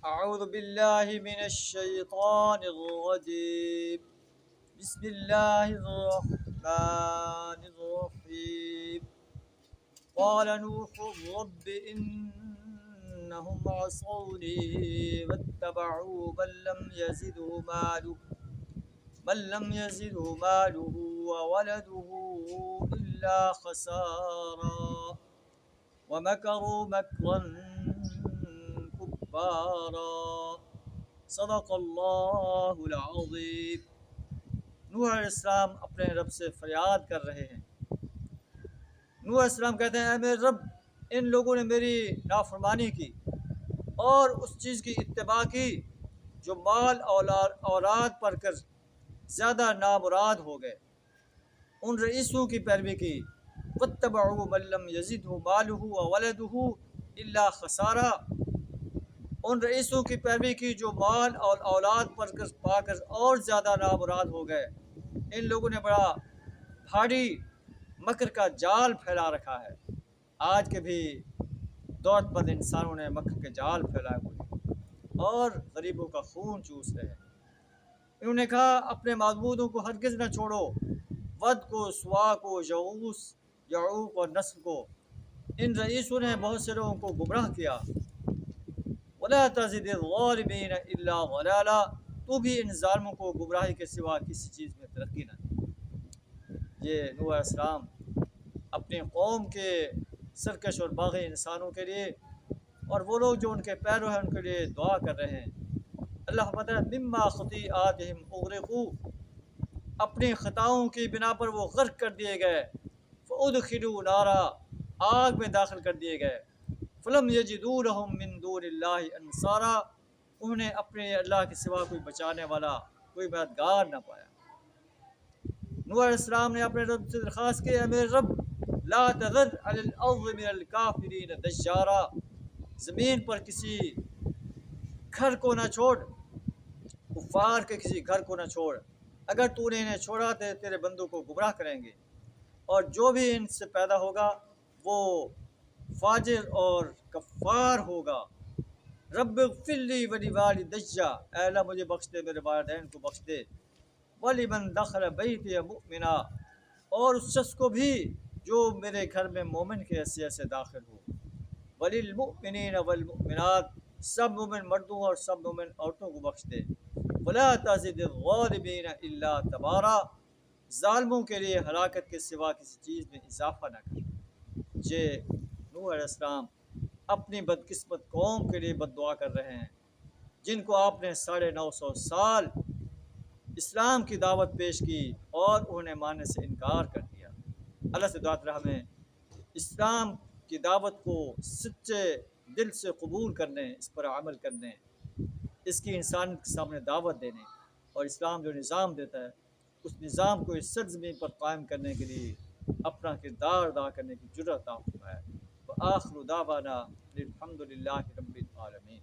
أعوذ بالله من الشيطان الرجيم. بسم الله الرحمن الرحيم. قال نوح رب إنهم عصوني واتبعوا من لم يزده ماله وولده إلا خسارا ومكروا مكرا كبارا. صدق اللہ العظیم. نوح علیہ السلام اپنے رب سے فریاد کر رہے ہیں. نوح علیہ السلام کہتے ہیں اے میرے رب، ان لوگوں نے میری نافرمانی کی اور اس چیز کی اتباع کی جو مال اولاد پر کر زیادہ نامراد ہو گئے. ان رئیسوں کی پیروی کی. واتبعوا من لم یزدہ مالہ وولدہ الا خسارا. ان رئیسوں کی پیروی کی جو مال اور اولاد پر پا کر اور زیادہ نامراد ہو گئے. ان لوگوں نے بڑا بھاری مکر کا جال پھیلا رکھا ہے. آج کے بھی دولت مند انسانوں نے مکر کے جال پھیلائے ہوئے اور غریبوں کا خون چوس رہے ہیں. انہوں نے کہا اپنے معبودوں کو ہرگز نہ چھوڑو. ود کو، سوا کو، یعوق اور نصر کو. ان رئیسوں نے بہت سے لوگوں کو گمراہ کیا. وَلَا تَزِدِ الظَّالِمِينَ إِلَّا ضَلَالًا. تو بھی ان ظالموں کو گمراہی کے سوا کسی چیز میں ترقی نہ دے. یہ نوح علیہ السلام اپنی قوم کے سرکش اور باغی انسانوں کے لیے اور وہ لوگ جو ان کے پیرو ہیں ان کے لیے دعا کر رہے ہیں. اللہ تعالیٰ مما خطیئاتہم اغرقوا، اپنی خطاؤں کی بنا پر وہ غرق کر دیے گئے. فادخلوا نارا، آگ میں داخل کر دیے گئے. فلم یجدوا لہم من دون اللہ انصارا، انہوں نے اپنے اللہ کے سوا کوئی بچانے والا، کوئی مددگار نہ پایا. نوح علیہ السلام نے اپنے رب سے درخواست کی اے میرے رب لا تذر علی الارض من الکافرین دجارا، زمین پر کسی گھر کو نہ چھوڑ، کفار کے کسی گھر کو نہ چھوڑ. اگر تو نے انہیں چھوڑا تو تیرے بندوں کو گمراہ کریں گے اور جو بھی ان سے پیدا ہوگا وہ فاجر اور کفار ہوگا. رب اغفر لی ولوالدی، اے اللہ مجھے بخش دے، میرے والدین کو بخش دے. ولمن دخل بیتی مؤمنا، اور اس شخص کو بھی جو میرے گھر میں مومن کی حیثیت سے داخل ہو. وللمؤمنین والمؤمنات، سب مومن مردوں اور سب مومن عورتوں کو بخش دے. ولا تزد الظالمین الا تبارا، ظالموں کے لیے ہلاکت کے سوا کسی چیز میں اضافہ نہ کر. یہ نوح علیہ السلام اپنی بدقسمت قوم کے لیے بد دعا کر رہے ہیں جن کو آپ نے 950 سال اسلام کی دعوت پیش کی اور انہوں نے ماننے سے انکار کر دیا. اللہ سے دعا ہمیں اسلام کی دعوت کو سچے دل سے قبول کرنے، اس پر عمل کرنے، اس کی انسانیت کے سامنے دعوت دینے اور اسلام جو نظام دیتا ہے اس نظام کو اس سرزمین پر قائم کرنے کے لیے اپنا کردار ادا کرنے کی جرأت عطا فرمائے. وآخر دعوانا الحمد للہ رب العالمین.